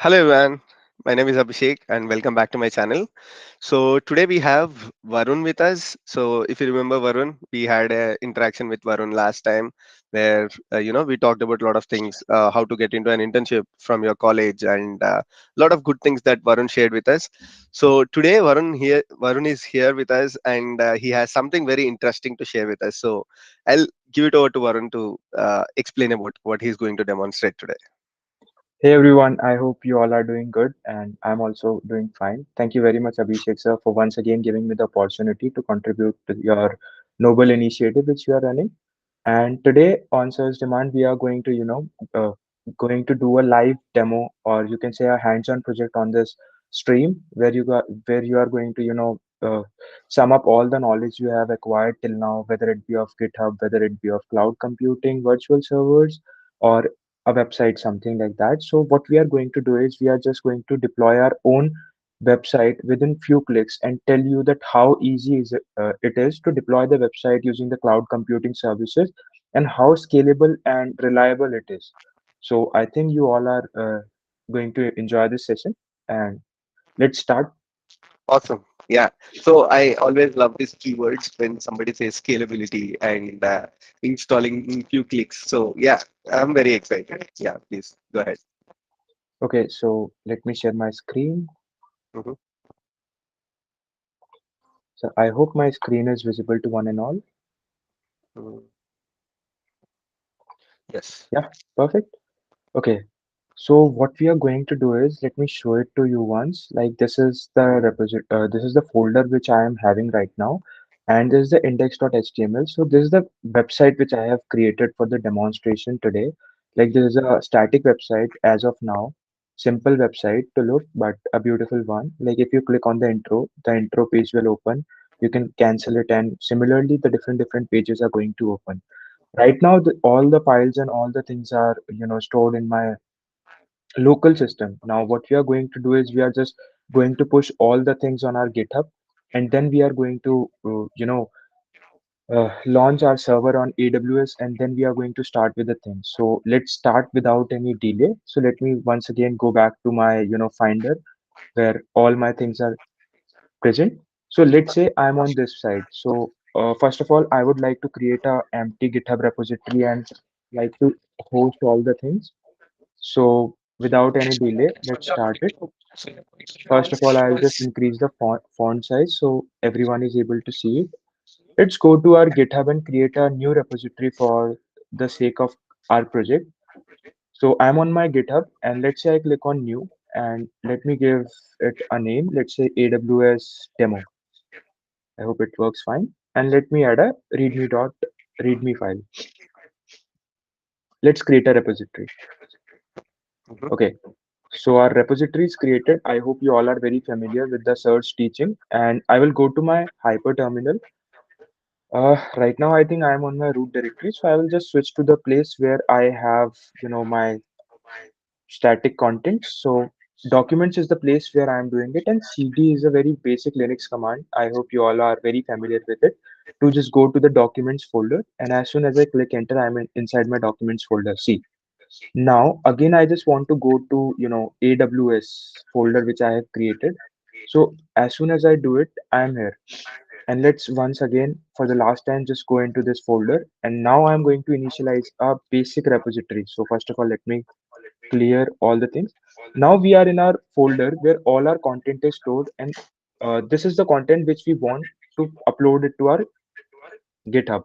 Hello everyone, my name is Abhishek and welcome back to my channel. So today we have Varun with us. So if you remember Varun, we had an interaction with Varun last time where we talked about a lot of things, how to get into an internship from your college and a lot of good things that Varun shared with us. So today Varun is here with us and he has something very interesting to share with us. So I'll give it over to Varun to explain about what he's going to demonstrate today. Hey everyone, I hope you all are doing good and I'm also doing fine. Thank you very much, Abhishek sir, for once again giving me the opportunity to contribute to your noble initiative which you are running. And today, on Sir's demand, we are going to, going to do a live demo, or you can say a hands-on project on this stream, where you are going to, sum up all the knowledge you have acquired till now, whether it be of GitHub, whether it be of cloud computing, virtual servers, or a website, something like that. So what we are going to do is we are just going to deploy our own website within few clicks and tell you that how easy it is to deploy the website using the cloud computing services and how scalable and reliable it is. So I think you all are going to enjoy this session, and let's start. Awesome. Yeah. So I always love these keywords when somebody says scalability and installing in few clicks. So yeah, I'm very excited. Yeah, please go ahead. Okay, so let me share my screen. Mhm. So I hope my screen is visible to one and all. Mm, yes. Yeah, perfect. Okay, so what we are going to do is let me show it to you once. Like this is the folder which I am having right now, and this is the index.html. So this is the website which I have created for the demonstration today. Like this is a static website as of now, simple website to look, but a beautiful one. Like if you click on the intro page will open. You can cancel it, and similarly, the different pages are going to open. Right now, all the files and all the things are stored in my local system. Now, what we are going to do is we are just going to push all the things on our GitHub, and then we are going to, launch our server on AWS, and then we are going to start with the things. So let's start without any delay. So let me once again go back to my, Finder where all my things are present. So let's say I'm on this side. So first of all, I would like to create a empty GitHub repository and like to host all the things. So without any delay, let's start it. First of all, I'll just increase the font size so everyone is able to see it. Let's go to our GitHub and create a new repository for the sake of our project. So I'm on my GitHub and let's say I click on new and let me give it a name. Let's say AWS demo. I hope it works fine. And let me add a readme file. Let's create a repository. Mhm. Okay. So our repository is created. I hope you all are very familiar with the search teaching, and I will go to my hyper terminal. Right now, I think I am on my root directory, so I will just switch to the place where I have, my static contents. So documents is the place where I am doing it, and cd is a very basic Linux command. I hope you all are very familiar with it. To just go to the documents folder, and as soon as I click enter, I'm inside my documents folder. See, now, again, I just want to go to, AWS folder which I have created. So as soon as I do it, I'm here. And let's once again, for the last time, just go into this folder. And now I'm going to initialize a basic repository. So first of all, let me clear all the things. Now we are in our folder where all our content is stored. And this is the content which we want to upload it to our GitHub.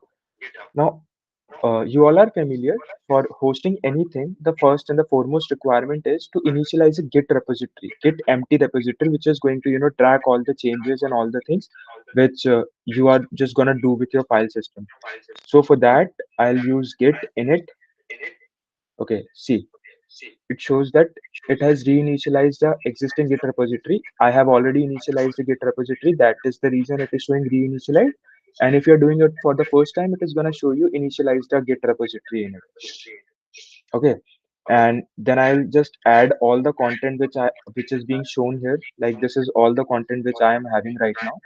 Now, you all are familiar for hosting anything. The first and the foremost requirement is to initialize a Git repository, Git empty repository, which is going to track all the changes and all the things which you are just gonna do with your file system. So for that, I'll use Git init. Okay, see, it shows that it has reinitialized the existing Git repository. I have already initialized the Git repository. That is the reason it is showing reinitialized. And if you're doing it for the first time, it is going to show you initialize the Git repository in it. Okay. And then I'll just add all the content which is being shown here. Like this is all the content which I am having right now.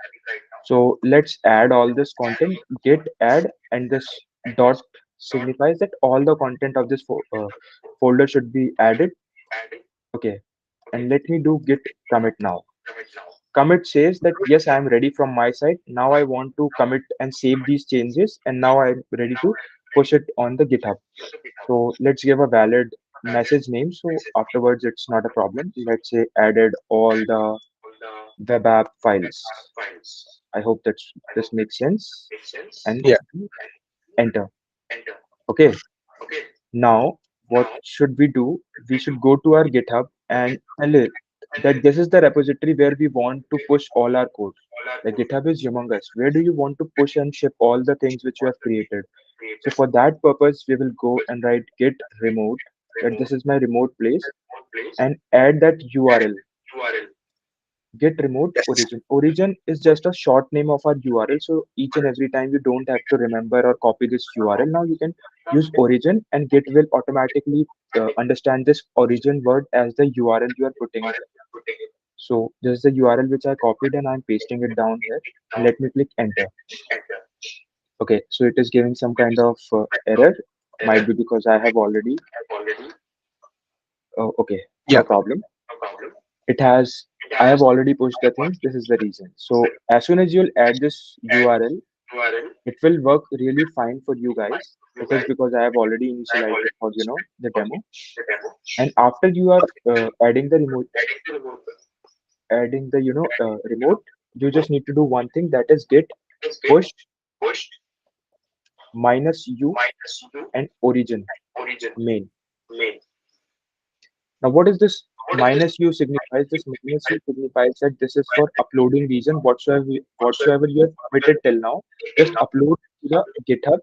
So let's add all this content, git add, and this dot signifies that all the content of this folder should be added. Okay. and let me do git commit now. Commit says that yes, I am ready from my side. Now I want to commit and save these changes, and now I'm ready to push it on the GitHub. So let's give a valid message name. So afterwards, it's not a problem. Let's say added all the web app files. I hope that this makes sense. And Yeah. enter. Okay. Now, what should we do? We should go to our GitHub and tell it that this is the repository where we want to push all our code. The GitHub is humongous. Where do you want to push and ship all the things which you have created? So for that purpose, we will go and write git remote, that this is my remote place, and add that URL. Get remote Yes. origin. Origin is just a short name of our URL. So each and every time you don't have to remember or copy this URL. Now you can use origin and Git will automatically understand this origin word as the URL you are putting it. So this is the URL which I copied and I'm pasting it down here. And let me click enter. Okay, so it is giving some kind of error. Might be because I have already. Oh, okay, Yeah. no problem. It has. I have already pushed the things. This is the reason. So as soon as you'll add this URL, it will work really fine for you guys. It is because I have already initialized it for the demo. And after you are adding the remote, you just need to do one thing, that is git push -u and origin main. Now, what is this minus u signifies? This minus u signifies that this is for uploading region. Whatsoever you have committed till now, just upload to the GitHub.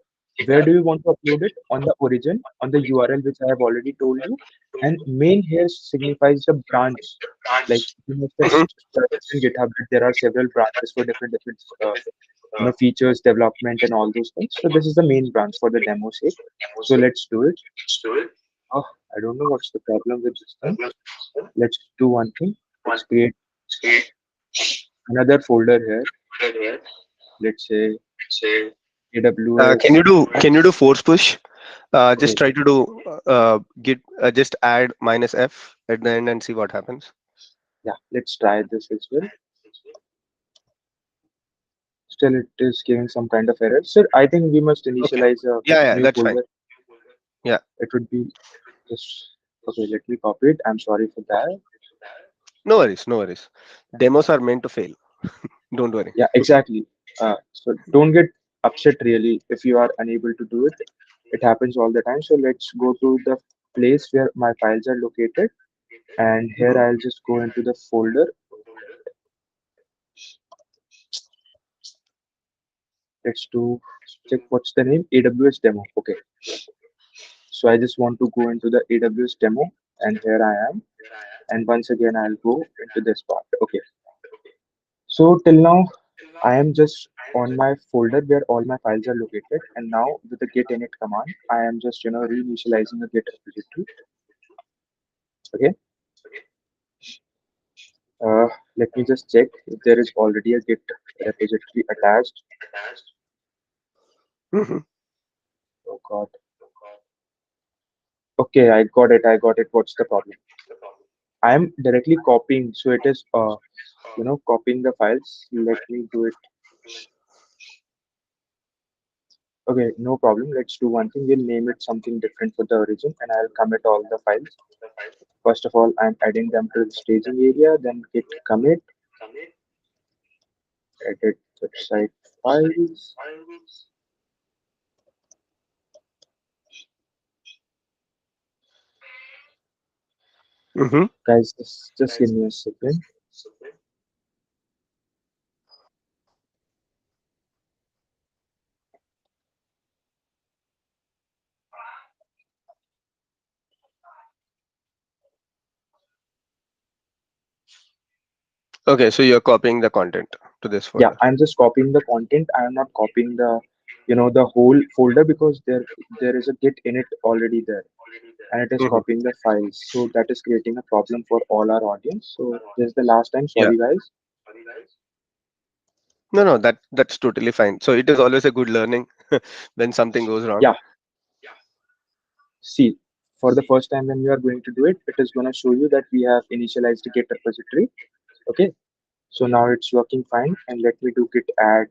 Where do you want to upload it? On the origin, on the URL which I have already told you. And main here signifies the branch. Like you must have Hmm. studied in GitHub that there are several branches for different features, development, and all those things. So this is the main branch for the demo sake. So let's do it. Oh, I don't know what's the problem with this thing. Let's do one thing. Let's create another folder here. Let's say Can AWS. you do force push? Just Okay, try to do git just add -f at the end and see what happens. yeah, let's try this as well. Still, it is giving some kind of error. So I think we must Okay. initialize a Yeah, yeah, new that's fine. folder. Yeah. It would be just okay. Let me copy it. I'm sorry for that. No worries, no worries. Demos are meant to fail. Don't worry. Yeah, exactly. So don't get upset really if you are unable to do it. It happens all the time. So let's go to the place where my files are located. And here Mhm. I'll just go into the folder. Let's do check what's the name, AWS demo. Okay, so I just want to go into the AWS demo, and here I am. And once again, I'll go into this part. Okay, so till now, I am just on my folder where all my files are located. And now with the git init command, I am just reinitializing a git repository. Okay, uh, let me just check if there is already a git repository attached. Mhm. Oh God. Okay, I got it. I got it. What's the problem? I am directly copying, so it is copying the files. Let me do it. Okay, no problem. Let's do one thing. We'll name it something different for the origin, and I'll commit all the files. First of all, I'm adding them to the staging area. Then git commit, edit website files. Mhm. Guys, just give me a second. Okay, so you're copying the content to this Yeah, folder. I'm just copying the content. I am not copying the whole folder because there is a git init already there, and it is Mhm. copying the files. So that is creating a problem for all our audience. So this is the last time. Yeah. Sorry, guys. No, no, that's totally fine. So it is always a good learning when something goes wrong. Yeah, see. for the first time when you are going to do it, it is going to show you that we have initialized a Git repository. Okay, so now it's working fine. And let me do git add,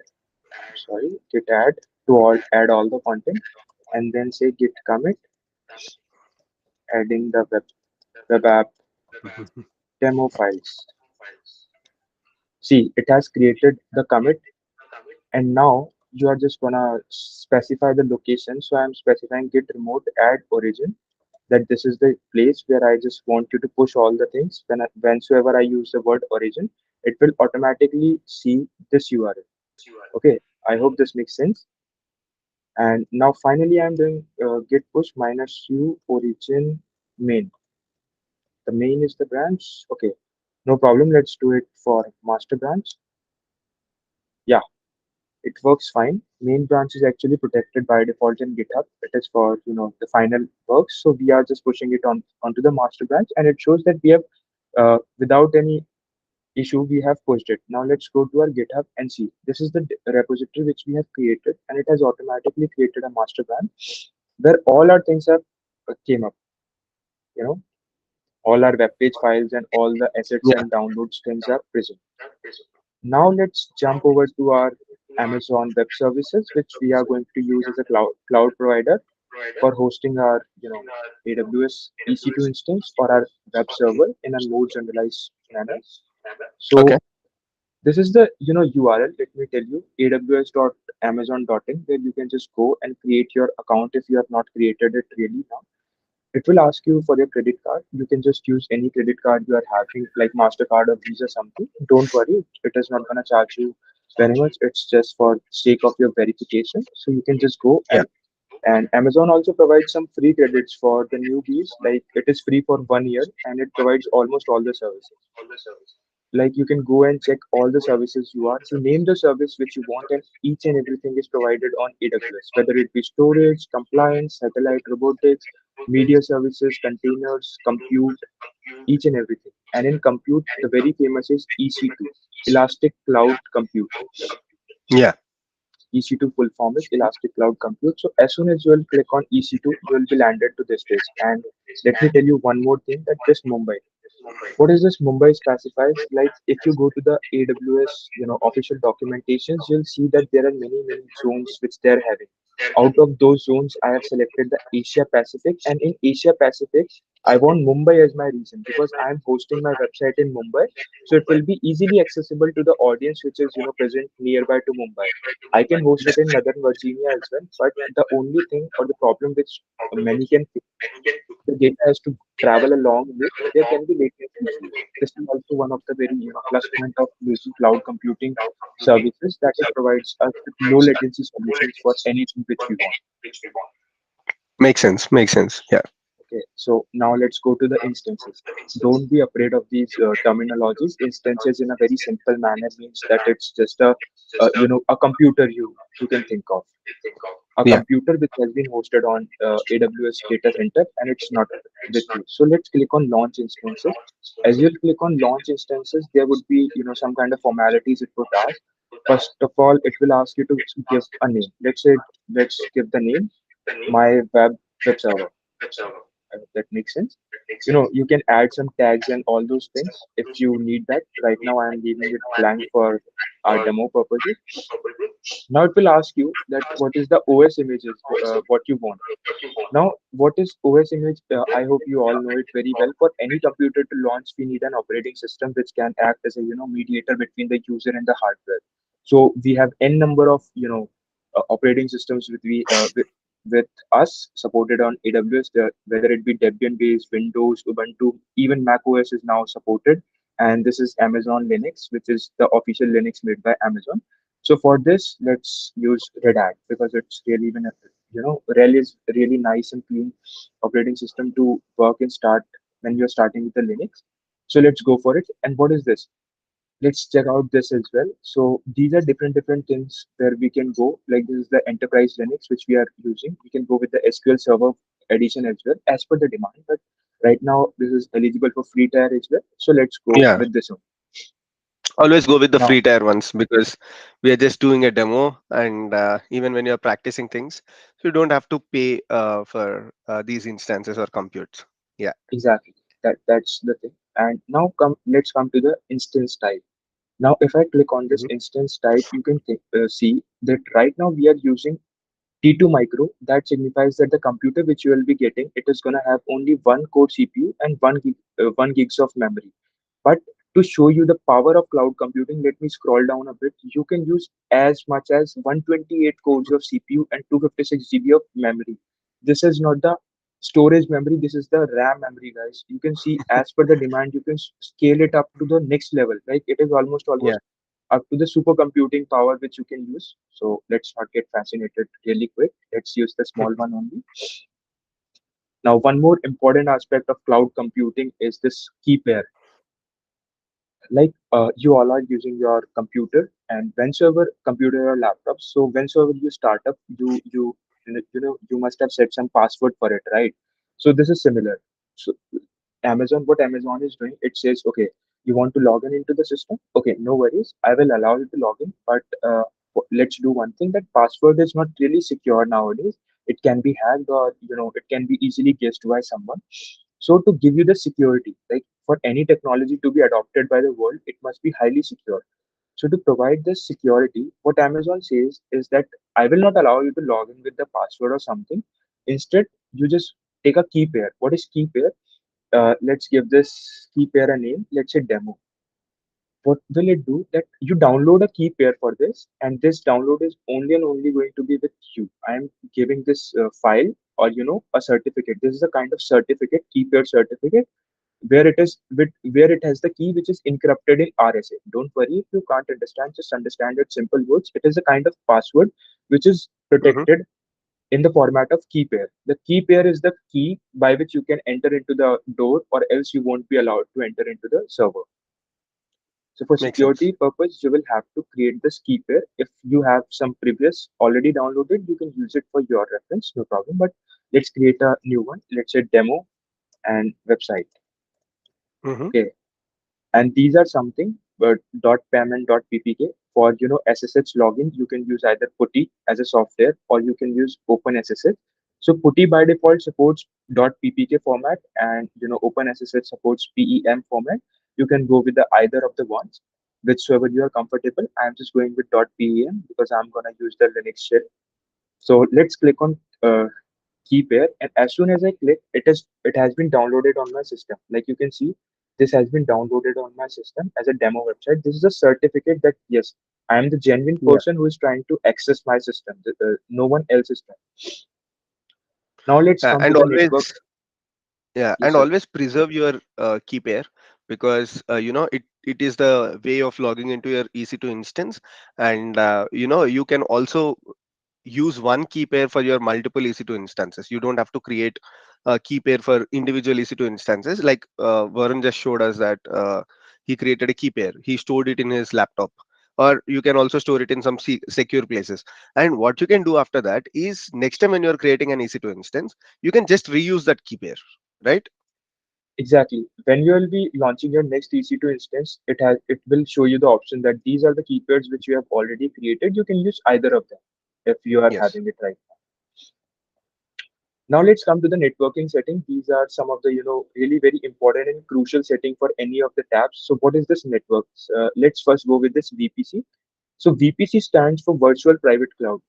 sorry, git add to all, add all the content, and then say git commit, adding the web app demo files. See, it has created the commit, and now you are just gonna specify the location. So I'm specifying git remote add origin, that this is the place where I just want you to push all the things. Whensoever I use the word origin, it will automatically see this URL. Okay, I hope this makes sense. And now finally, I'm doing git push minus u origin main. The main is the branch. Okay, no problem. Let's do it for master branch. Yeah, it works fine. Main branch is actually protected by default in GitHub. It is for the final works. So we are just pushing it on onto the master branch, and it shows that we have without any issue we have pushed it. Now let's go to our GitHub and see. This is the repository which we have created, and it has automatically created a master branch where all our things have came up. You know, all our web page files and all the assets Yeah. and downloads things are present. Now let's jump over to our Amazon Web Services, which we are going to use as a cloud provider for hosting our AWS EC2 instance or our web server in a more generalized manner. Okay. So this is the URL. Let me tell you, aws.amazon.in, where you can just go and create your account if you have not created it really now. It will ask you for your credit card. You can just use any credit card you are having, like MasterCard or Visa something. Don't worry, it is not gonna charge you very much. It's just for sake of your verification. So you can just go Yeah. and Amazon also provides some free credits for the newbies. Like it is free for 1 year and it provides almost all the services. Like you can go and check all the services you are. You name the service which you want, and each and everything is provided on AWS, whether it be storage, compliance, satellite robotics, media services, containers, compute, each and everything. And in compute, the very famous is EC2, Elastic Cloud Compute. Yeah. EC2 full form is Elastic Cloud Compute. So as soon as you will click on EC2, you will be landed to this page. And let me tell you one more thing, that this Mumbai. What is this Mumbai specifies? Like if you go to the AWS, official documentations, you'll see that there are many zones which they're having. Out of those zones, I have selected the Asia Pacific, and in Asia Pacific, I want Mumbai as my region because I'm hosting my website in Mumbai, so it will be easily accessible to the audience which is present nearby to Mumbai. I can host it in Northern Virginia as well, but the only thing or the problem which many can face, the data has to travel a long way. There can be latency issues. This is also one of the very plus point of using cloud computing services, that it provides us with low latency solutions for anything which we want. Makes sense. Makes sense. Yeah. Okay, so now let's go to the instances. Don't be afraid of these terminologies. Instances, in a very simple manner, means that it's just a computer you can think of, a Yeah. computer which has been hosted on AWS data center, and it's not with you. So let's click on launch instances. As you click on launch instances, there would be some kind of formalities it would ask. First of all, it will ask you to give a name. Let's give the name my web server. I hope that makes sense. You can add some tags and all those things if you need that. Right now, I am leaving it blank for our demo purposes. Now it will ask you that what is the OS images, what you want. Now, what is OS image? I hope you all know it very well. For any computer to launch, we need an operating system which can act as a mediator between the user and the hardware. So we have n number of operating systems with us supported on AWS, whether it be Debian based, Windows, Ubuntu, even Mac OS is now supported. And this is Amazon Linux, which is the official Linux made by Amazon. So for this, let's use Red Hat because it's really been RHEL is really nice and clean operating system to work and start when you're starting with the Linux. So let's go for it. And what is this? Let's check out this as well. So these are different things where we can go. Like this is the enterprise Linux which we are using. We can go with the SQL Server edition as well as per the demand. But right now this is eligible for free tier as well. So let's go Yeah. with this one. Always go with the Now, free tier ones because we are just doing a demo, and even when you're practicing things, you don't have to pay for these instances or computes. Yeah. exactly, that's the thing. And now let's come to the instance type. Now, if I click on this Hmm. instance type, you can see that right now we are using T2 micro. That signifies that the computer which you will be getting, it is going to have only one core CPU and 1 gigs of memory. But to show you the power of cloud computing, let me scroll down a bit. You can use as much as 128 cores of CPU and 256 GB of memory. This is not the storage memory, this is the RAM memory, guys. You can see as per the demand, you can scale it up to the next level. Like it is Yeah. almost up to the supercomputing power which you can use. So let's not get fascinated really quick. Let's use the small one only. Now, one more important aspect of cloud computing is this key pair. Like you all are using your computer, and whensoever computer or laptop, so whensoever you start up, you must have set some password for it, right? So this is similar. So Amazon, what Amazon is doing, it says, okay, you want to log in into the system, okay, no worries, I will allow you to log in, but let's do one thing, that password is not really secure nowadays. It can be hacked, or it can be easily guessed by someone. So to give you the security, like for any technology to be adopted by the world, it must be highly secure. So to provide this security, what Amazon says is that I will not allow you to log in with the password or something. Instead, you just take a key pair. What is key pair? Let's give this key pair a name. Let's say demo. What will it do? That you download a key pair for this, and this download is only and only going to be with you. I am giving this file, or a certificate. This is a kind of certificate, key pair certificate, where it is with where it has the key which is encrypted in RSA. Don't worry if you can't understand, just understand it simple words. It is a kind of password which is Hmm. protected in the format of key pair. The key pair is the key by which you can enter into the door, or else you won't be allowed to enter into the server. So for Makes sense. security purpose, you will have to create this key pair. If you have some previous already downloaded, you can use it for your reference, no problem. But let's create a new one. Let's say demo and website. Hmm. Okay. And these are something, but .pem and .ppk. For SSH login, you can use either putty as a software, or you can use OpenSSH. So putty by default supports .ppk format, and OpenSSH supports PEM format. You can go with the either of the ones, whichever you are comfortable. I'm just going with .pem because I'm gonna use the Linux shell. So let's click on key pair, and as soon as I click, it has been downloaded on my system. Like you can see, this has been downloaded on my system as a demo website. This is a certificate that yes, I am the genuine Yeah. person who is trying to access my system. No one else is trying. Now let's come to And the network. always, yeah, Yes, and sir. always preserve your key pair because it is the way of logging into your EC2 instance, and you can also use one key pair for your multiple EC2 instances. You don't have to create a key pair for individual EC2 instances. Like Varun just showed us that he created a key pair. He stored it in his laptop, or you can also store it in some secure places. And what you can do after that is next time when you're creating an EC2 instance, you can just reuse that key pair, right? Exactly. When you will be launching your next EC2 instance, it will show you the option that these are the key pairs which you have already created. You can use either of them if you are Yes. having it right. Now let's come to the networking setting. These are some of the really very important and crucial setting for any of the tabs. So what is this network? Let's first go with this VPC. So VPC stands for Virtual Private Cloud.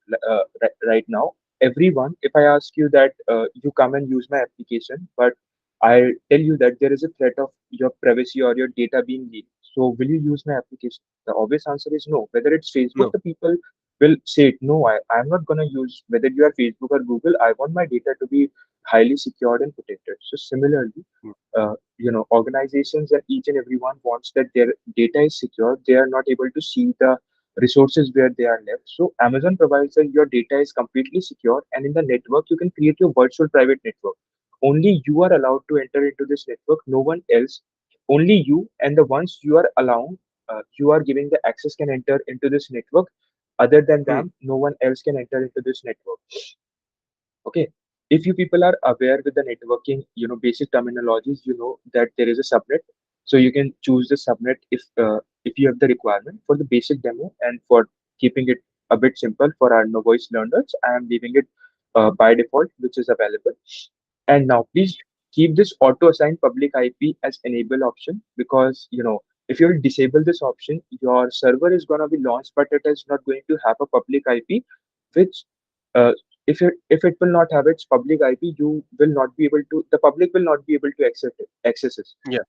Right now, everyone, if I ask you that you come and use my application, but I tell you that there is a threat of your privacy or your data being leaked, so will you use my application? The obvious answer is no. Whether it's Facebook, No. the people will say it. No, I'm not going to use, whether you are Facebook or Google, I want my data to be highly secured and protected. So similarly, Mm. organizations and each and everyone wants that their data is secure. They are not able to see the resources where they are left. So Amazon provides that your data is completely secure, and in the network you can create your virtual private network. Only you are allowed to enter into this network, no one else. Only you and the ones you are allowed, you are giving the access can enter into this network. Other than Mm. them, no one else can enter into this network. Okay. If you people are aware with the networking, basic terminologies, you know that there is a subnet. So you can choose the subnet if if you have the requirement for the basic demo, and for keeping it a bit simple for our novice learners, I am leaving it by default, which is available. And now please keep this auto assign public IP as enable option, because if you will disable this option, your server is going to be launched, but it is not going to have a public IP, which uh, if it will not have its public IP, you will not be able to the public will not be able to access it. Yeah.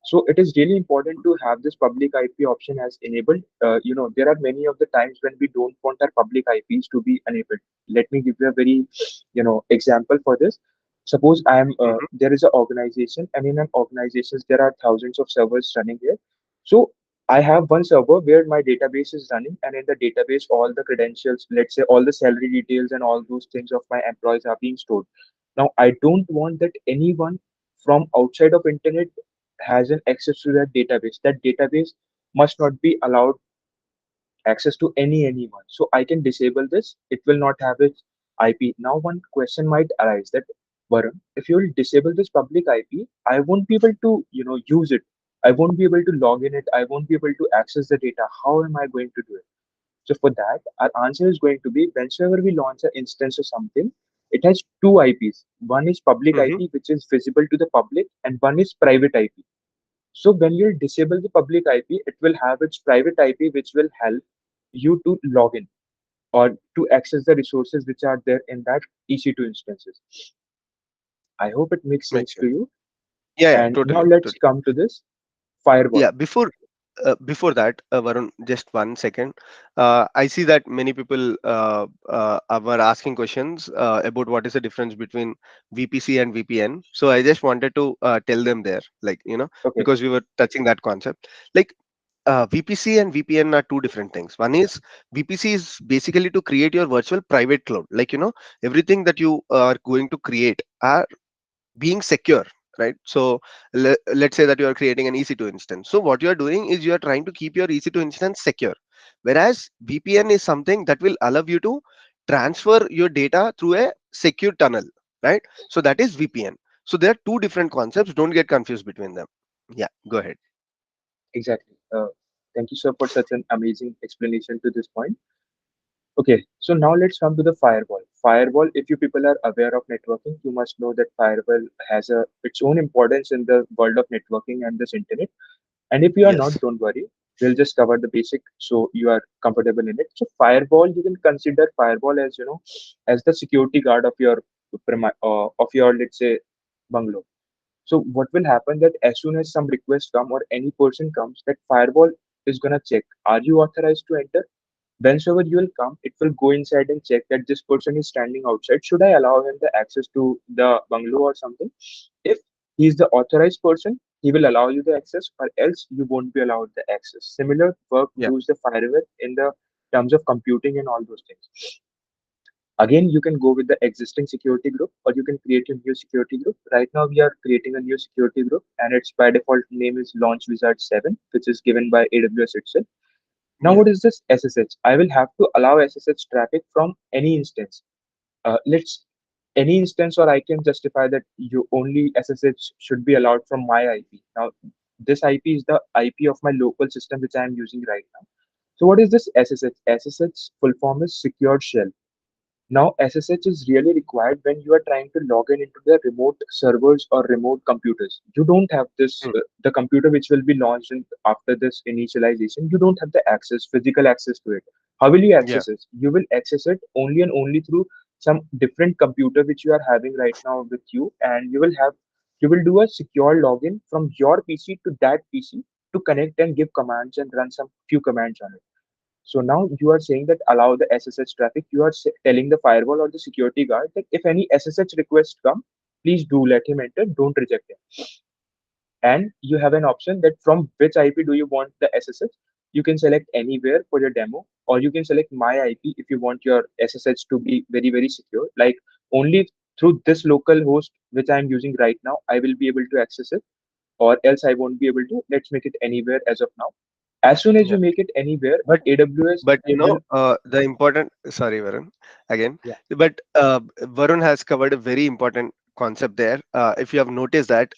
So it is really important to have this public IP option as enabled. There are many of the times when we don't want our public IPs to be enabled. Let me give you a very, example for this. Suppose Hmm. there is an organization, and in an organization there are thousands of servers running here. So I have one server where my database is running, and in the database, all the credentials, let's say all the salary details and all those things of my employees are being stored. Now, I don't want that anyone from outside of internet has an access to that database. That database must not be allowed access to anyone. So I can disable this. It will not have its IP. Now one question might arise that, Varun, if you will disable this public IP, I won't be able to use it. I won't be able to log in it. I won't be able to access the data. How am I going to do it? So for that, our answer is going to be whenever we launch an instance or something, it has two IPs. One is public Hmm. IP, which is visible to the public, and one is private IP. So when you disable the public IP, it will have its private IP, which will help you to log in or to access the resources which are there in that EC2 instances. I hope it makes Makes sense to sense. you. Yeah, And now totally, let's totally. come to this firewall. Yeah, before that, Varun, just 1 second. I see that many people were asking questions about what is the difference between VPC and VPN. So I just wanted to tell them there, like, Okay, because we were touching that concept. Like, VPC and VPN are two different things. One is VPC is basically to create your virtual private cloud. Like, everything that you are going to create are being secure, right? So let's say that you are creating an EC2 instance. So what you are doing is you are trying to keep your EC2 instance secure, whereas VPN is something that will allow you to transfer your data through a secure tunnel, right? So that is VPN. So there are two different concepts, don't get confused between them. Yeah, go ahead. exactly. Thank you, sir, for such an amazing explanation to this point. Okay, so now let's come to the firewall. Firewall, if you people are aware of networking, you must know that firewall has its own importance in the world of networking and this internet. And if you are not, Yes. don't worry. We'll just cover the basic so you are comfortable in it. So firewall, you can consider firewall as as the security guard of your let's say bungalow. So what will happen that as soon as some request come or any person comes, that firewall is gonna check, are you authorized to enter? Whenever you will come, it will go inside and check that this person is standing outside. Should I allow him the access to the bungalow or something? If he is the authorized person, he will allow you the access, or else you won't be allowed the access. Similar work Yeah. does the firewall in the terms of computing and all those things. Again, you can go with the existing security group, or you can create a new security group. Right now, we are creating a new security group, and its by default name is Launch Wizard 7, which is given by AWS itself. Now, Yeah. what is this SSH? I will have to allow SSH traffic from any instance. Let's any instance, or I can justify that you only SSH should be allowed from my IP. Now, this IP is the IP of my local system which I am using right now. So, what is this SSH? SSH full form is Secured Shell. Now, SSH is really required when you are trying to log in into the remote servers or remote computers. You don't have this, Mm. the computer which will be launched after this initialization, you don't have the access, physical access to it. How will you Yeah. access it? You will access it only and only through some different computer which you are having right now with you, and you will do a secure login from your PC to that PC to connect and give commands and run some few commands on it. So now you are saying that allow the SSH traffic. You are telling the firewall or the security guard that if any SSH request come, please do let him enter. Don't reject him. And you have an option that from which IP do you want the SSH. You can select anywhere for your demo, or you can select my IP if you want your SSH to be very secure. Like only through this local host which I am using right now, I will be able to access it, or else I won't be able to. Let's make it anywhere as of now. As soon as you Yeah. make it anywhere, But AWS but will. the important, sorry, Varun, again, Yeah. but Varun has covered a very important concept there. If you have noticed that,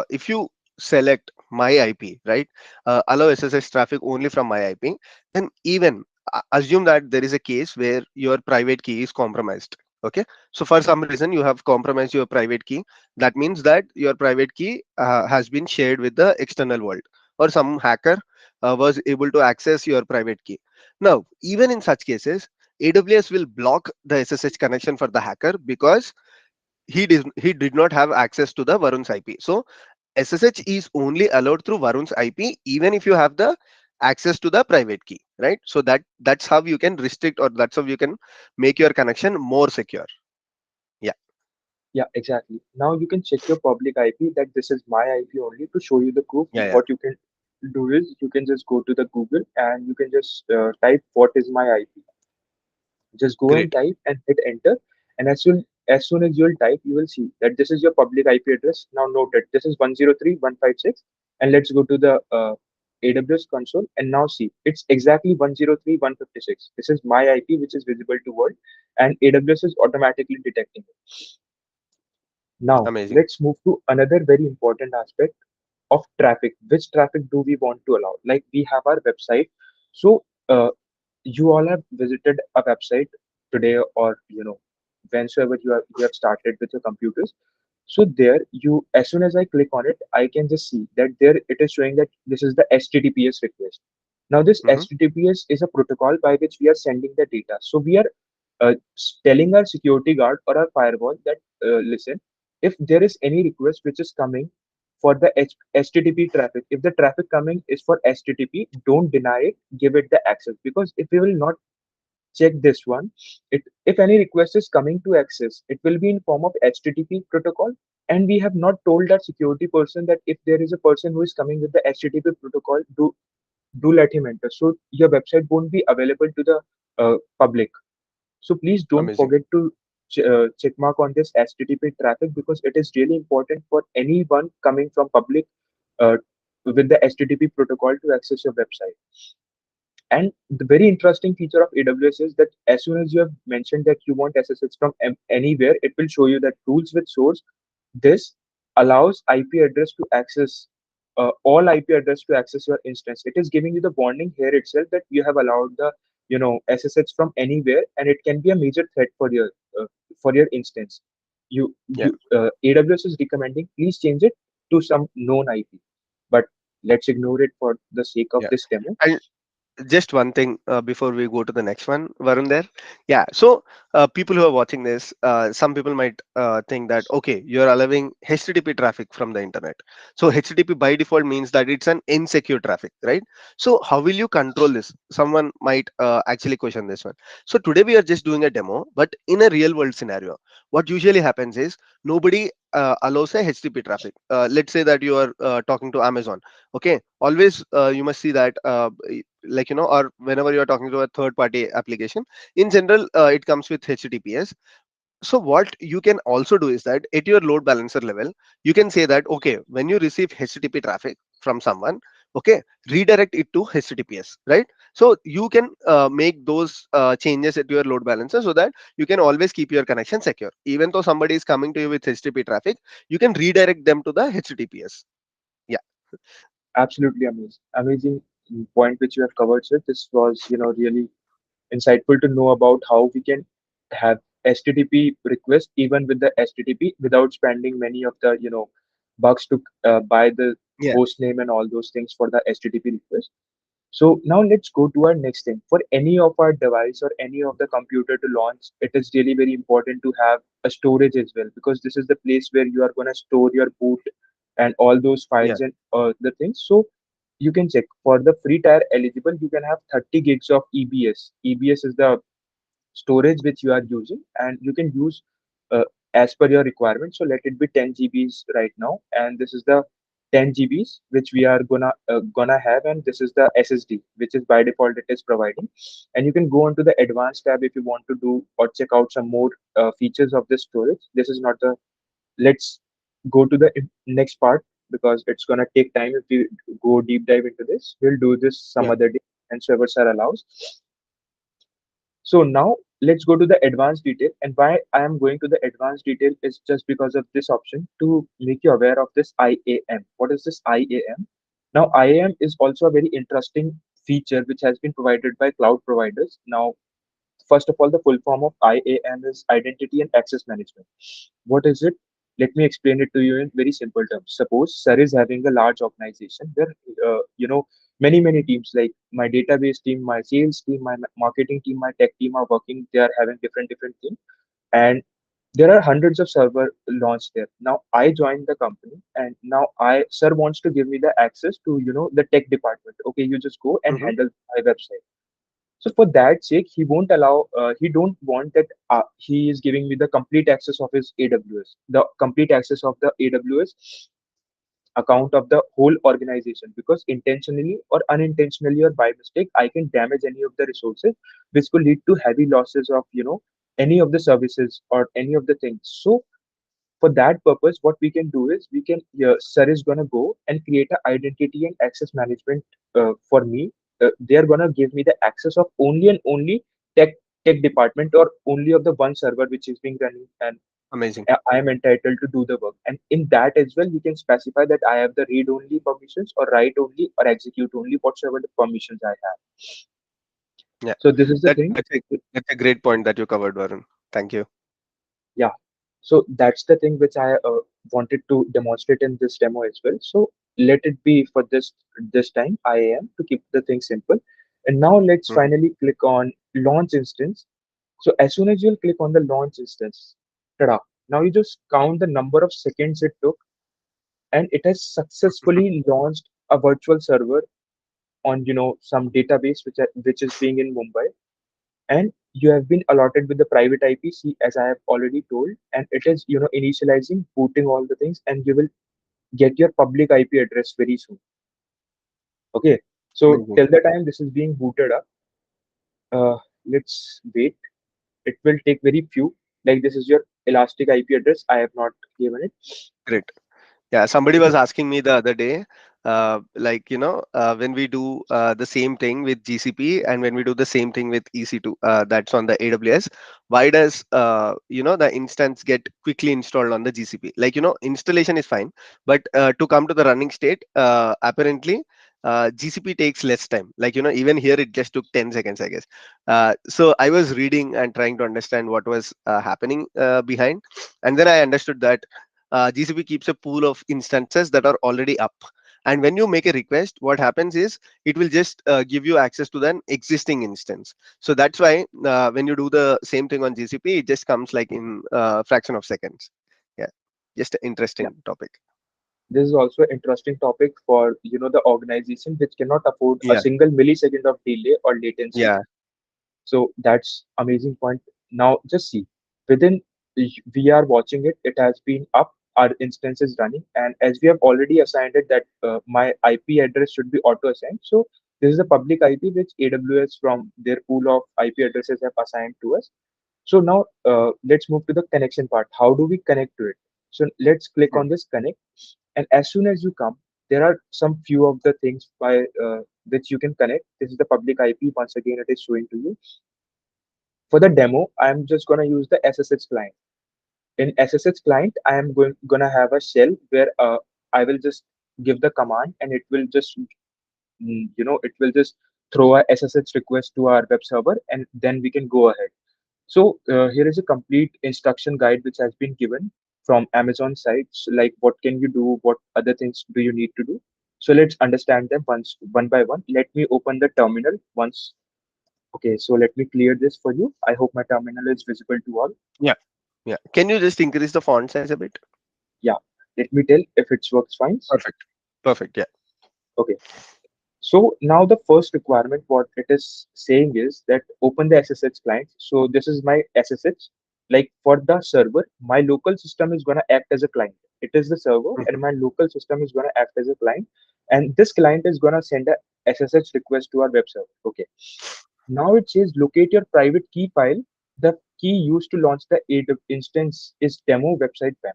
if you select my IP, right? Allow SSH traffic only from my IP, then even assume that there is a case where your private key is compromised. Okay, so for some reason you have compromised your private key. That means that your private key has been shared with the external world, or some hacker was able to access your private key. Now, even in such cases, AWS will block the SSH connection for the hacker because he did not have access to the Varun's IP. So SSH is only allowed through Varun's IP, even if you have the access to the private key, right? So that's how you can restrict, or that's how you can make your connection more secure. Yeah, Yeah, exactly. Now you can check your public IP that this is my IP only to show you the proof. yeah, yeah. What you can do is you can just go to the Google and you can just type what is my IP. Just go and Great, type and hit enter. And as soon as you'll type, you will see that this is your public IP address. Now note it. This is 103.156. And let's go to the AWS console and now see it's exactly 103.156. This is my IP which is visible to world, and AWS is automatically detecting it. Now, amazing. let's move to another very important aspect of traffic. Which traffic do we want to allow? Like we have our website. So, you all have visited a website today, or whensoever you have started with your computers. So there, as soon as I click on it, I can just see that there it is showing that this is the HTTPS request. Now, this Hmm. HTTPS is a protocol by which we are sending the data. So we are telling our security guard or our firewall that listen, if there is any request which is coming for the HTTP traffic, if the traffic coming is for HTTP, don't deny it, give it the access. Because if we will not check this one, if any request is coming to access, it will be in form of HTTP protocol, and we have not told our security person that if there is a person who is coming with the HTTP protocol, do let him enter. So your website won't be available to the public. So please don't Amazing. forget to check mark on this HTTP traffic, because it is really important for anyone coming from public uh, with the HTTP protocol to access your website. And the very interesting feature of AWS is that as soon as you have mentioned that you want SSH from anywhere, it will show you that rules with source. This allows IP address to access all IP address to access your instance. It is giving you the warning here itself that you have allowed the SSH from anywhere, and it can be a major threat uh, for your instance. Yeah. AWS is recommending please change it to some known IP, but let's ignore it for the sake of Yeah. this demo. And just one thing before we go to the next one, Varun, there. Yeah, so people who are watching this, some people might think that okay, you're allowing HTTP traffic from the internet. So HTTP by default means that it's an insecure traffic, right? So how will you control this? Someone might actually question this one. So today we are just doing a demo, but in a real world scenario, what usually happens is nobody allows a HTTP traffic. Let's say that you are talking to Amazon. Okay, always you must see that like or whenever you're talking to a third party application, in general it comes with HTTPS. So what you can also do is that at your load balancer level, you can say that okay, when you receive HTTP traffic from someone, okay, redirect it to HTTPS, right? So you can make those changes at your load balancer so that you can always keep your connection secure. Even though somebody is coming to you with HTTP traffic, you can redirect them to the HTTPS. Yeah, Absolutely amazing, amazing point which you have covered, sir. This was, really insightful to know about how we can have HTTP request even with the HTTP without spending many of the, bucks to buy the yeah, host name and all those things for the HTTP request. So now let's go to our next thing. For any of our device or any of the computer to launch, it is really very important to have a storage as well, because this is the place where you are going to store your boot and all those yeah, files and the things. So you can check for the free tier eligible, you can have 30 gigs of EBS. EBS is the storage which you are using, and you can use uh, as per your requirement. So let it be 10 GBs right now, and this is the 10 GBs which we are gonna have, and this is the SSD which is by default it is providing. And you can go onto the advanced tab if you want to do or check out some more features of this storage. This is not the Let's go to the next part, because it's gonna take time if we go deep dive into this. We'll do this some yeah. other day and server sir allows. So now let's go to the advanced detail. And why I am going to the advanced detail is just because of this option to make you aware of this IAM. What is this IAM? Now, IAM is also a very interesting feature which has been provided by cloud providers. Now, first of all, the full form of IAM is Identity and Access Management. What is it? Let me explain it to you in very simple terms. Suppose Sir is having a large organization where, many teams like my database team, my sales team, my marketing team, my tech team are working. They are having different teams, and there are hundreds of server launched there. Now I joined the company, and now I Sir wants to give me the access to the tech department. Okay, you just go and Hmm. handle my website. So for that sake, he won't allow, he don't want that he is giving me the complete access of his AWS, the complete access of the AWS account of the whole organization, because intentionally or unintentionally or by mistake I can damage any of the resources, which could lead to heavy losses of any of the services or any of the things. So for that purpose, what we can do is we can, Sir is gonna go and create an identity and access management for me. They are gonna give me the access of only and only tech department, or only of the one server which is being running, and Amazing. I am entitled to do the work. And in that as well, you can specify that I have the read only permissions, or write only, or execute only, whatsoever the permissions I have. Yeah, So this is the that thing. that's a great point that you covered, Varun. Thank you. Yeah. So that's the thing which I wanted to demonstrate in this demo as well. So let it be for this time I am to keep the thing simple. And now let's Hmm. finally click on launch instance. So as soon as you'll click on the launch instance, tada, now you just count the number of seconds it took, and it has successfully launched a virtual server on some database which is being in Mumbai, and you have been allotted with the private IPC as I have already told, and it is initializing, booting all the things, and you will get your public IP address very soon. Okay, so Amazing. till the time this is being booted up, uh, let's wait. It will take very few. Like, this is your elastic IP address. I have not given it. Great. Yeah, somebody was So, asking me the other day, like, when we do the same thing with GCP and when we do the same thing with EC2, that's on the AWS, why does, the instance get quickly installed on the GCP? Like, installation is fine, but to come to the running state, apparently, GCP takes less time. Like, even here it just took 10 seconds, I guess. So I was reading and trying to understand what was happening behind. And then I understood that GCP keeps a pool of instances that are already up. And when you make a request, what happens is it will just give you access to an existing instance. So that's why when you do the same thing on GCP, it just comes like in a fraction of seconds. Yeah, just an yeah, interesting topic. this is also an interesting topic for the organization which cannot afford a Yeah, single millisecond of delay or latency. yeah. So that's amazing point. Now just see, within, we are watching it. It has been up. Our instance is running, and as we have already assigned it that my IP address should be auto assigned. So this is a public IP which AWS from their pool of IP addresses have assigned to us. So now let's move to the connection part. How do we connect to it? So let's click Mm. on this connect, and as soon as you come, there are some few of the things by which you can connect. This is the public IP. Once again, it is showing to you. For the demo, I'm just going to use the SSH client. In SSH client, I am gonna have a shell where I will just give the command, and it will just it will just throw a SSH request to our web server, and then we can go ahead. So here is a complete instruction guide which has been given from Amazon sites, like what can you do, what other things do you need to do. So let's understand them one by one. Let me open the terminal once. Okay, so let me clear this for you. I hope my terminal is visible to all. Yeah, yeah. Can you just increase the font size a bit? Yeah, let me tell if it works fine. Perfect. Perfect. Yeah. Okay. So now the first requirement, what it is saying is that open the SSH client. So this is my SSH. Like for the server, my local system is going to act as a client. It is the server, and Mhm. my local system is going to act as a client. And this client is going to send a SSH request to our web server. Okay. Now it says locate your private key file. The key used to launch the AWS instance is demo website PAM.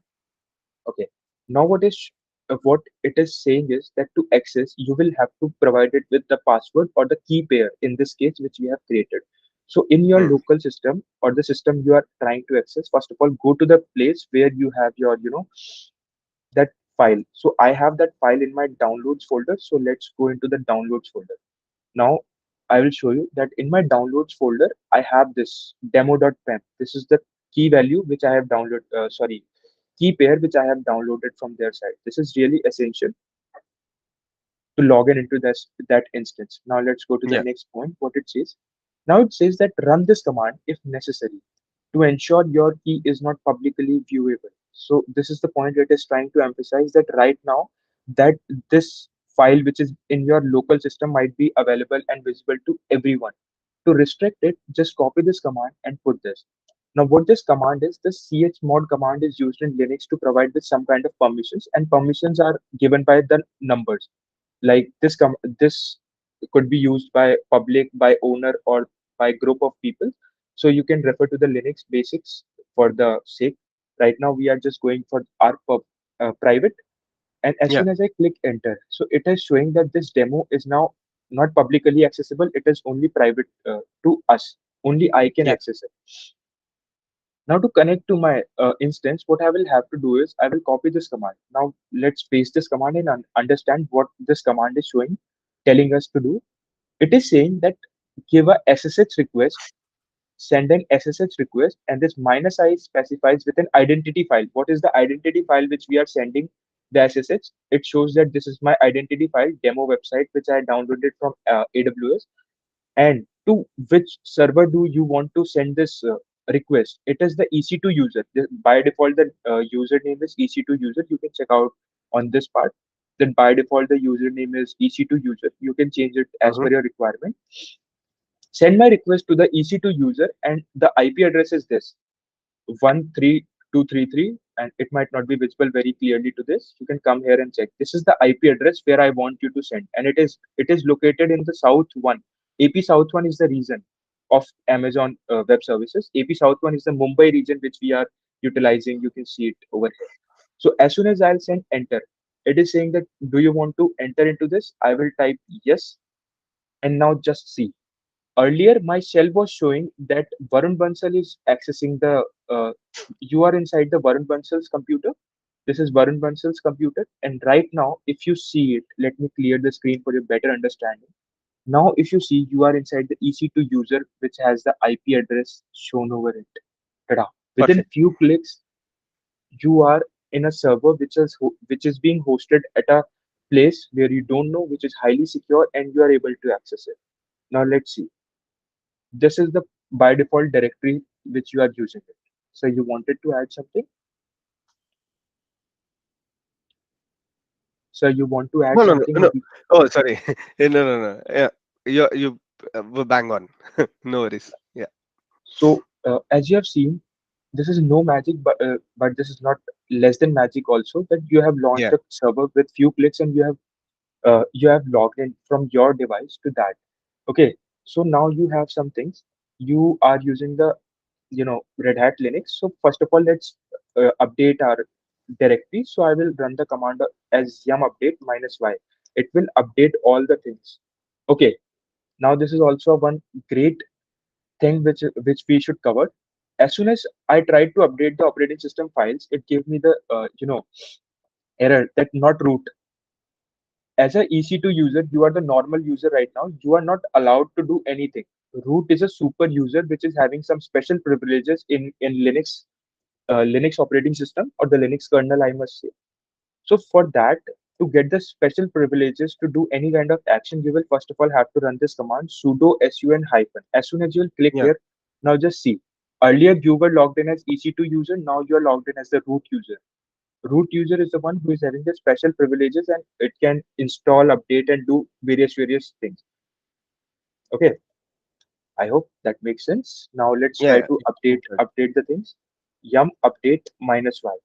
Okay. Now what it is saying is that to access, you will have to provide it with the password or the key pair in this case, which we have created. So in your Mm. local system or the system you are trying to access, first of all, go to the place where you have your, that file. So I have that file in my downloads folder. So let's go into the downloads folder. Now I will show you that in my downloads folder, I have this demo.pem. This is the key value which I have key pair which I have downloaded from their site. This is really essential to log in into that instance. Now let's go to the Yeah. next point, what it says. Now it says that run this command if necessary to ensure your key is not publicly viewable. So this is the point it is trying to emphasize that right now that this file which is in your local system might be available and visible to everyone. To restrict it, just copy this command and put this. Now what this command is, the chmod command is used in Linux to provide with some kind of permissions, and permissions are given by the numbers. Like this could be used by public, by owner, or by group of people. So you can refer to the Linux basics for the sake. Right now we are just going for our private, and as Yeah. soon as I click enter, so it is showing that this demo is now not publicly accessible. It is only private to us. Only I can Yeah. access it. Now to connect to my instance, what I will have to do is I will copy this command. Now let's paste this command and understand what this command is showing, telling us to do. It is saying that give a SSH request, send an SSH request, and this minus I specifies with an identity file. What is the identity file which we are sending the SSH? It shows that this is my identity file, demo website, which I downloaded from AWS. And to which server do you want to send this request? It is the EC2 user. By default, the username is EC2 user. You can check out on this part. Then by default, the username is EC2 user. You can change it as Hmm. per your requirement. Send my request to the EC2 user, and the IP address is this 13233, and it might not be visible very clearly to this. You can come here and check. This is the IP address where I want you to send, and it is located in the South 1. AP South 1 is the region of Amazon Web Services. AP South 1 is the Mumbai region which we are utilizing. You can see it over here. So as soon as I'll send enter, it is saying that do you want to enter into this? I will type yes, and now just see. Earlier, my shell was showing that Varun Bansal is accessing the. You are inside the Varun Bansal's computer. This is Varun Bansal's computer, and right now, if you see it, let me clear the screen for your better understanding. Now, if you see, you are inside the EC2 user, which has the IP address shown over it. Ta-da. Within Perfect. few clicks, you are in a server which is being hosted at a place where you don't know, which is highly secure, and you are able to access it. Now, let's see. This is the by default directory which you are using it. So you wanted to add something. So you want to add No, no, no, something, or no. Oh, sorry. No, no, no. Yeah, you were bang on. No worries. Yeah. so as you have seen, this is no magic, but this is not less than magic also, that you have launched Yeah. a server with few clicks, and you have logged in from your device to that. Okay, so now you have some things. You are using the Red Hat Linux. So first of all, let's update our directory. So I will run the command as yum update minus y. It will update all the things. Okay, now this is also one great thing which we should cover. As soon as I tried to update the operating system files, it gave me the error that not root. As a EC2 user, you are the normal user right now. You are not allowed to do anything. Root is a super user which is having some special privileges in Linux operating system, or the Linux kernel, I must say. So for that, to get the special privileges to do any kind of action, you will first of all have to run this command sudo sun hyphen. As soon as you will click Yeah. here, now just see. Earlier you were logged in as EC2 user. Now you are logged in as the root user. Root user is the one who is having the special privileges, and it can install, update, and do various things. Okay, I hope that makes sense. Now let's Yeah. try Yeah. to It, update it does. update the things. Yum update minus y.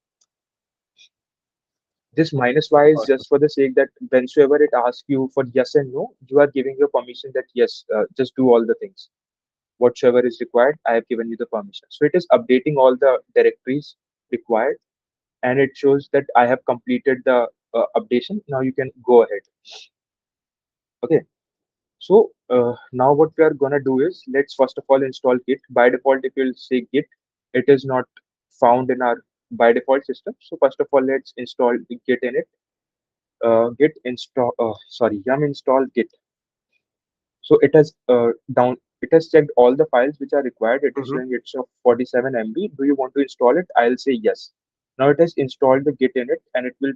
This minus y is Awesome. just for the sake that whensoever it asks you for yes and no, you are giving your permission that yes, just do all the things. Whatsoever is required, I have given you the permission. So it is updating all the directories required, and it shows that I have completed the updation. Now you can go ahead. Okay. So now what we are gonna do is, let's first of all install Git. By default, if you'll say Git, it is not found in our. by default system. So first of all, let's install git init, git install, yum install git. So it has it has checked all the files which are required. It is Mm-hmm. showing it's of 47 MB. Do you want to install it? I'll say yes. Now it has installed the git init, and it will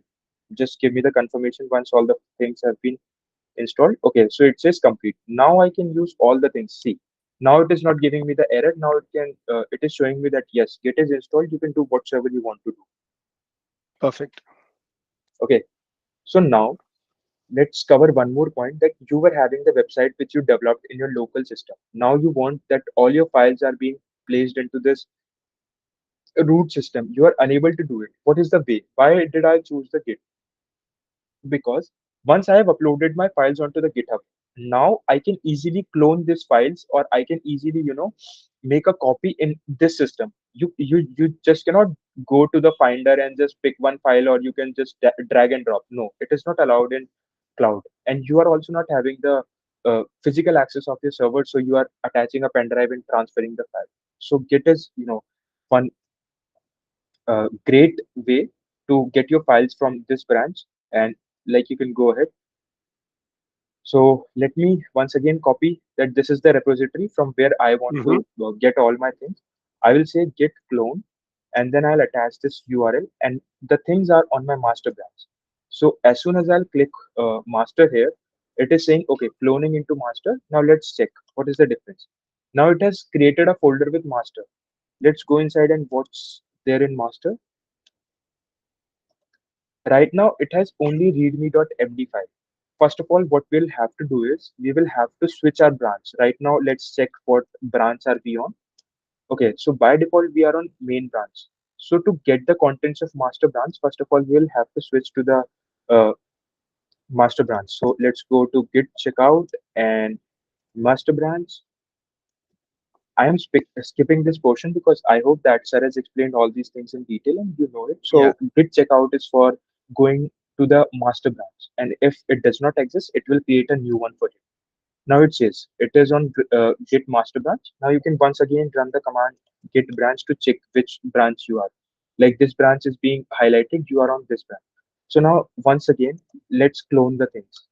just give me the confirmation once all the things have been installed. Okay, so it says complete. Now I can use all the things. See, now it is not giving me the error. Now it is showing me that yes, git is installed. You can do whatsoever you want to do. Perfect. Okay, so now let's cover one more point, that you were having the website which you developed in your local system. Now you want that all your files are being placed into this root system. You are unable to do it. What is the way? Why did I choose the Git? Because once I have uploaded my files onto the GitHub, now I can easily clone these files, or I can easily, make a copy in this system. You just cannot go to the finder and just pick one file, or you can just drag and drop. No, it is not allowed in cloud, and you are also not having the physical access of your server, so you are attaching a pen drive and transferring the file. So Git is, one great way to get your files from this branch. And like, you can go ahead. So let me once again copy that this is the repository from where I want Mm-hmm. to get all my things. I will say git clone, and then I'll attach this URL, and the things are on my master branch. So as soon as I'll click master here, it is saying, okay, cloning into master. Now let's check what is the difference. Now it has created a folder with master. Let's go inside and what's there in master. Right now, it has only readme.md file. First of all, what we'll have to do is we will have to switch our branch. Right now, let's check what branch are we on. Okay, so by default, we are on main branch. So to get the contents of master branch, first of all, we'll have to switch to the uh, master branch. So let's go to git checkout and master branch. I am skipping this portion because I hope that sir has explained all these things in detail and you know it. Yeah. So git checkout is for going to the master branch, and if it does not exist, it will create a new one for you. Now it says it is on git master branch. Now you can once again run the command git branch to check which branch you are. Like, this branch is being highlighted, you are on this branch. So now once again, let's clone the things.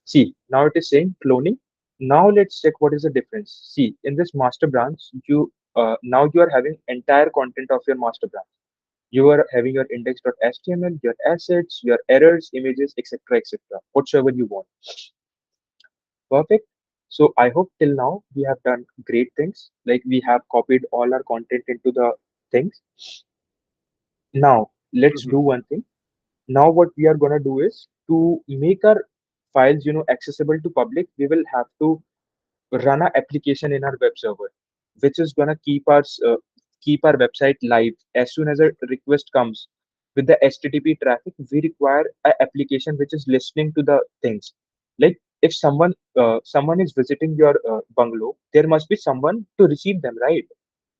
See, now it is saying cloning. Now let's check what is the difference. See, in this master branch, now you are having entire content of your master branch. You are having your index.html, your assets, your errors, images, etc., etc., whatsoever you want. Perfect. So I hope till now we have done great things. Like, we have copied all our content into the things. Now let's Mm-hmm. do one thing. Now what we are gonna do is to make our files, accessible to public. We will have to run an application in our web server, which is gonna keep our website live. As soon as a request comes with the HTTP traffic, we require an application which is listening to the things. Like, if someone is visiting your bungalow, there must be someone to receive them, right?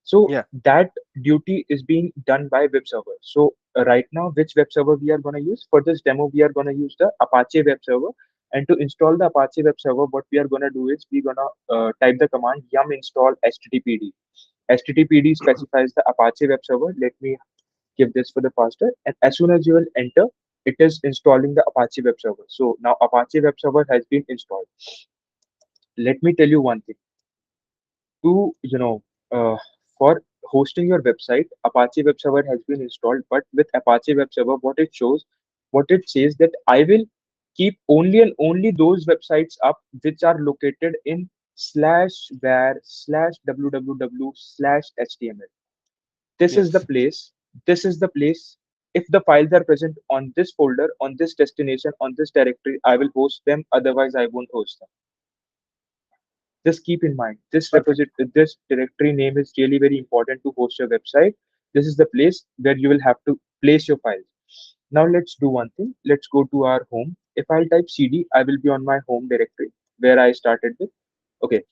So Yeah. that duty is being done by web server. So right now, which web server we are going to use for this demo? We are going to use the Apache web server. And to install the Apache web server, what we are going to do is we're going to type the command yum install HTTPD. HTTPD Mm-hmm. specifies the Apache web server. Let me give this for the faster. And as soon as you will enter, it is installing the Apache web server. So now Apache web server has been installed. Let me tell you one thing. To for hosting your website, Apache web server has been installed. But with Apache web server, what it says, that I will keep only and only those websites up which are located in /var/www/html. this is the Yes. place this is the place. If the files are present on this folder, on this destination, on this directory, I will host them, otherwise I won't host them. Just keep in mind, Perfect. this directory name is really very important to host your website. This is the place where you will have to place your files. Now let's do one thing. Let's go to our home. If I'll type cd, I will be on my home directory where I started with. Okay,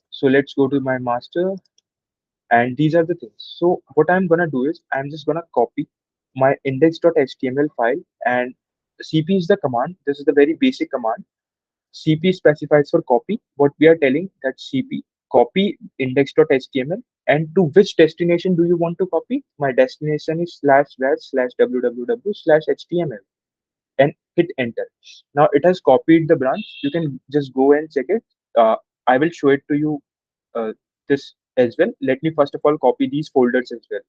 so let's go to my master, and these are the things. So what I'm gonna do is I'm just gonna copy my index.html file, and cp is the command. This is the very basic command. CP specifies for copy. What we are telling, that CP copy index.html, And to which destination do you want to copy? My destination is /web/www/html, and hit enter. Now it has copied the branch. You can just go and check it. I will show it to you uh, this as well. Let me first of all copy these folders as well.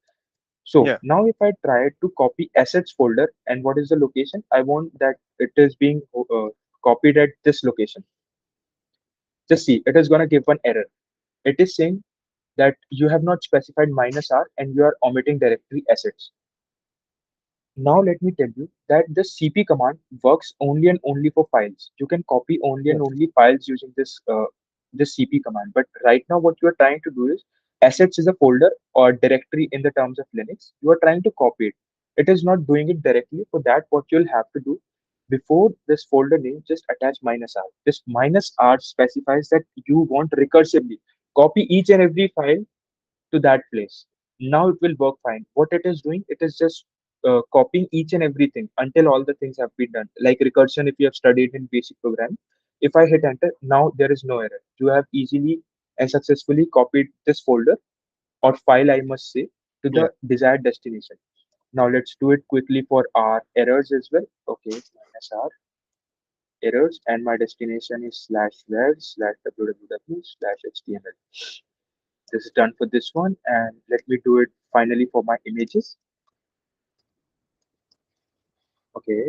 So Yeah. now if I try to copy assets folder, and what is the location? I want that it is being copied at this location. Just see, it is going to give one error. It is saying that you have not specified -r and you are omitting directory assets. Now let me tell you that the cp command works only and only for files. You can copy only Yeah. and only files using this cp command. But right now what you are trying to do is assets is a folder or directory in the terms of Linux. You are trying to copy it. It is not doing it directly. For that, what you'll have to do before this folder name, just attach -r. This -r specifies that you want recursively copy each and every file to that place. Now it will work fine. What it is doing, it is just copying each and everything until all the things have been done. Like recursion, if you have studied in basic program, if I hit enter, now there is no error. You have easily and successfully copied this folder or file, I must say, to Yeah. the desired destination. Now let's do it quickly for our errors as well. Okay, -r errors, and my destination is /web/www/html. This is done for this one, and let me do it finally for my images. Okay,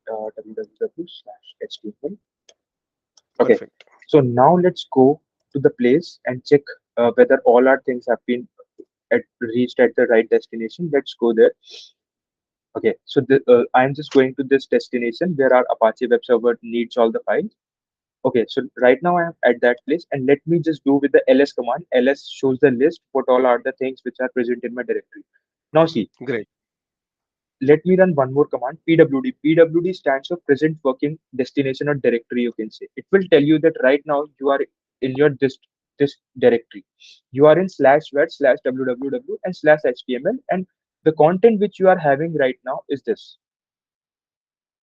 www/html. Okay, Perfect. so now let's go to the place and check whether all our things have been reached at the right destination. Let's go there. Okay, so I'm just going to this destination where our Apache web server needs all the files. Okay, so right now I am at that place, and let me just do with the ls command. Ls shows the list what all are the things which are present in my directory. Now see, Great. let me run one more command, pwd. Pwd stands for present working destination or directory, you can say. It will tell you that right now you are in your this directory. You are in /web/www and /html, and the content which you are having right now is this.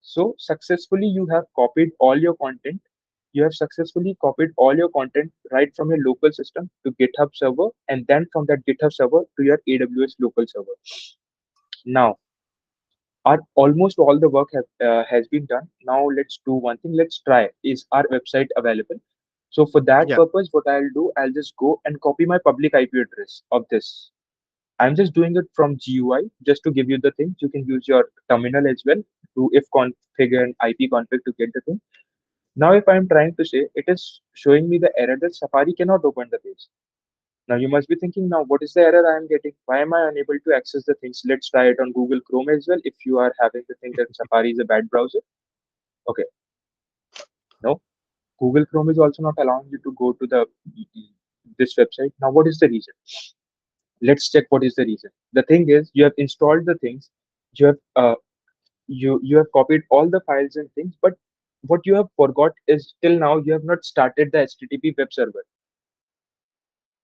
So successfully you have copied all your content. You have successfully copied all your content right from your local system to GitHub server, and then from that GitHub server to your AWS local server. Now, almost all the work has been done. Now let's do one thing. Let's try. Is our website available? So for that Yeah. purpose, what I'll do, I'll just go and copy my public IP address of this. I'm just doing it from GUI just to give you the thing. You can use your terminal as well to if configure and IP config to get the thing. Now, if I'm trying to say, it is showing me the error that Safari cannot open the page. Now you must be thinking, now what is the error I am getting? Why am I unable to access the things? Let's try it on Google Chrome as well. If you are having the thing that Safari is a bad browser. Okay, no, Google Chrome is also not allowing you to go to the this website. Now what is the reason? Let's check what is the reason. The thing is, you have installed the things, you have you have copied all the files and things, but what you have forgot is till now you have not started the HTTP web server.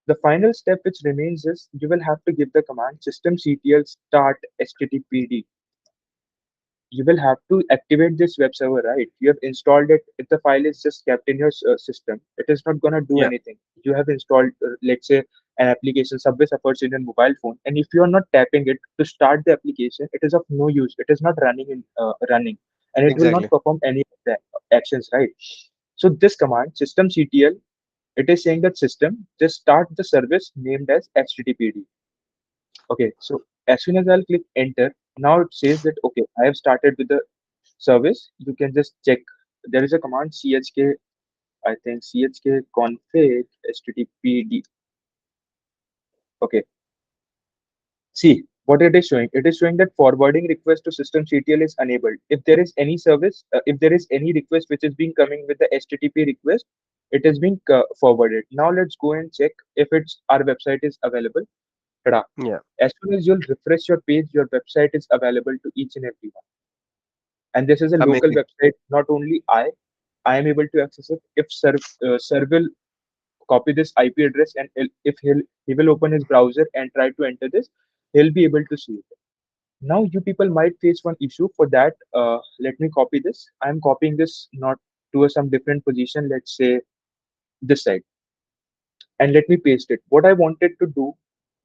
The final step which remains is you will have to give the command systemctl start httpd. You will have to activate this web server, right? You have installed it. If the file is just kept in your system, it is not going to do Yeah. anything. You have installed, let's say, an application, Subway Surfers in your mobile phone, and if you are not tapping it to start the application, it is of no use. It is not running, and it will not Exactly. perform any of the actions, right? So this command systemctl, it is saying that system just start the service named as httpd. Okay, so as soon as I'll click enter, now it says that okay, I have started with the service. You can just check. There is a command chk, I think chk config httpd. Okay, see what it is showing. It is showing that forwarding request to systemctl is enabled. If there is any service, if there is any request which is being coming with the http request, it is being forwarded. Now let's go and check if it's our website is available. Ta-da. Yeah. As soon as you'll refresh your page, your website is available to each and everyone. And this is a local Amazing. website. Not only I am able to access it. If Sir will copy this IP address, and if he will open his browser and try to enter this, he'll be able to see it. Now you people might face one issue. For that, let me copy this. I'm copying this not to some different position. Let's say this side, and let me paste it. What I wanted to do.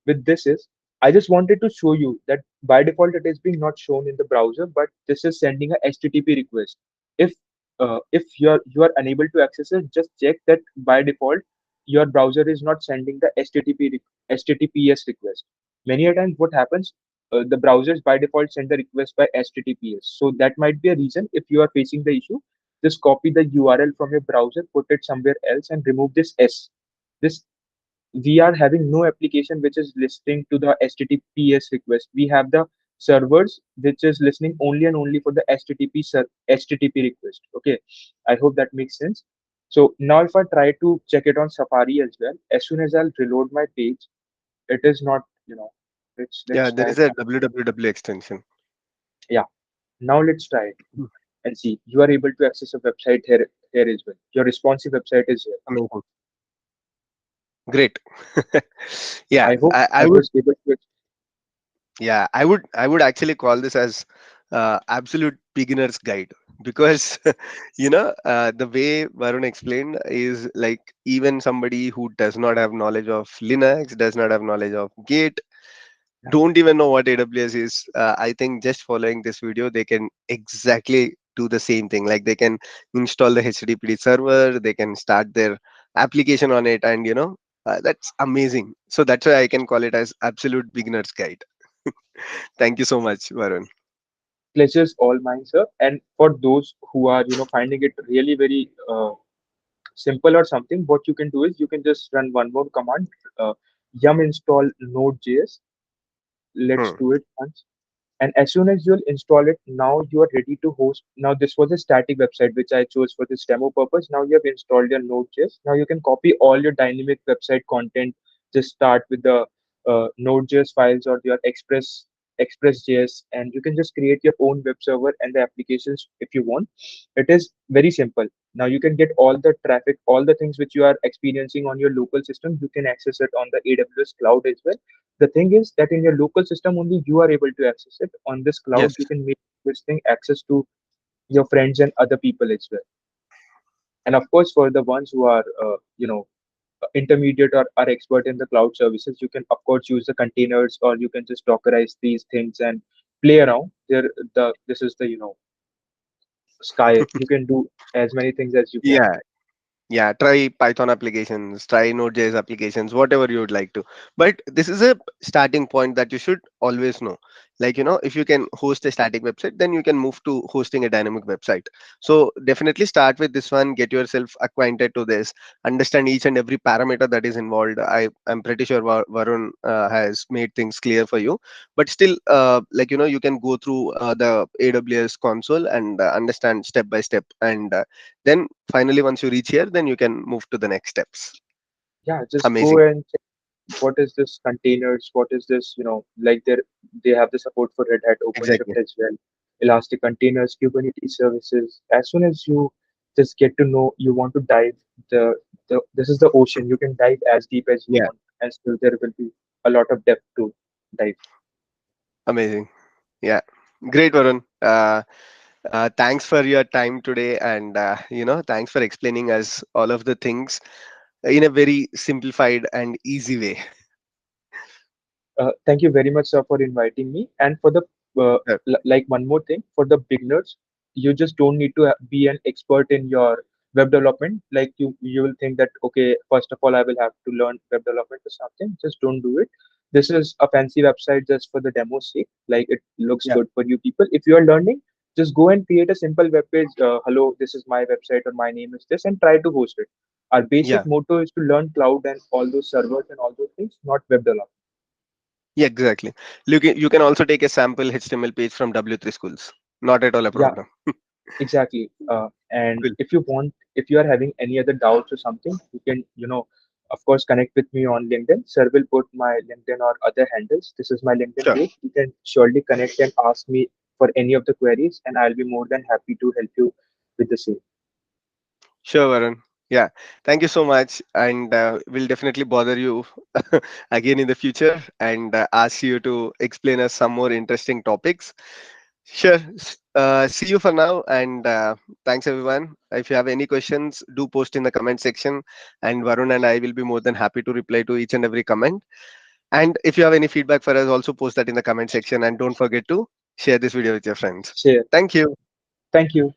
with this is I just wanted to show you that by default it is being not shown in the browser, but this is sending a HTTP request. If you are unable to access it, just check that by default your browser is not sending the HTTPS request. Many a times what happens, the browsers by default send the request by HTTPS. So that might be a reason. If you are facing the issue, just copy the URL from your browser, put it somewhere else, and remove this S. This We are having no application which is listening to the HTTPS request. We have the servers which is listening only and only for the HTTP request. Okay, I hope that makes sense. So now if I try to check it on Safari as well, as soon as I'll reload my page, it is not, let's Yeah, there try is it a now. www extension. Yeah, now let's try it and see. You are able to access a website here as well. Your responsive website is here. Amazing. Great. Yeah, I hope I I would. was able to. Yeah, I would actually call this as absolute beginner's guide, because the way Varun explained is like even somebody who does not have knowledge of Linux, does not have knowledge of Git, don't even know what AWS is. I think just following this video, they can exactly do the same thing. Like they can install the HTTPD server, they can start their application on it, and that's amazing. So that's why I can call it as absolute beginner's guide. Thank you so much, Varun. Pleasure's all mine, sir. And for those who are, finding it really very simple or something, what you can do is you can just run one more command, yum install node.js. Let's Hmm. do it once. And as soon as you'll install it, now you are ready to host. Now this was a static website which I chose for this demo purpose. Now you have installed your Node.js. Now you can copy all your dynamic website content. Just start with the Node.js files or your Express.js, and you can just create your own web server and the applications if you want. It is very simple. Now you can get all the traffic, all the things which you are experiencing on your local system. You can access it on the AWS cloud as well. The thing is that in your local system only you are able to access it. On this cloud Yes. you can make this thing access to your friends and other people as well. And of course for the ones who are intermediate or are expert in the cloud services, you can of course use the containers, or you can just dockerize these things and play around there. This is the sky. You can do as many things as you can. Yeah. Yeah, try Python applications, try Node.js applications, whatever you would like to. But this is a starting point that you should always know. Like, if you can host a static website, then you can move to hosting a dynamic website. So definitely start with this one, get yourself acquainted to this, understand each and every parameter that is involved. I'm pretty sure Varun has made things clear for you. But still, like, you can go through the AWS console and understand step by step. And then finally, once you reach here, then you can move to the next steps. Yeah, just go Amazing. and what is this containers, what is this, like they have the support for Red Hat OpenShift Exactly. as well, Elastic Containers, Kubernetes services. As soon as you just get to know, you want to dive this is the ocean. You can dive as deep as you Yeah. want, and still there will be a lot of depth to dive. Amazing. Yeah. Great, Varun. Thanks for your time today, and thanks for explaining us all of the things in a very simplified and easy way. Thank you very much, sir, for inviting me. And for the Sure. like one more thing for the beginners, you just don't need to be an expert in your web development. Like you will think that okay, first of all, I will have to learn web development or something. Just don't do it. This is a fancy website just for the demo sake. Like it looks Yeah. good for you people. If you are learning, just go and create a simple web page. Hello, this is my website or my name is this, and try to host it. Our basic Yeah. motto is to learn cloud and all those servers and all those things, not web development. Yeah. Exactly. You can also take a sample HTML page from W3 schools. Not at all a Yeah, problem. exactly. And Cool. if you want, if you are having any other doubts or something, you can, of course, connect with me on LinkedIn. Sir will put my LinkedIn or other handles. This is my LinkedIn Sure. page. You can surely connect and ask me for any of the queries, and I'll be more than happy to help you with the same. Sure, Varun. Yeah. Thank you so much. And we'll definitely bother you again in the future and ask you to explain us some more interesting topics. Sure. See you for now. And thanks, everyone. If you have any questions, do post in the comment section. And Varun and I will be more than happy to reply to each and every comment. And if you have any feedback for us, also post that in the comment section, and don't forget to share this video with your friends. Share. Thank you. Thank you.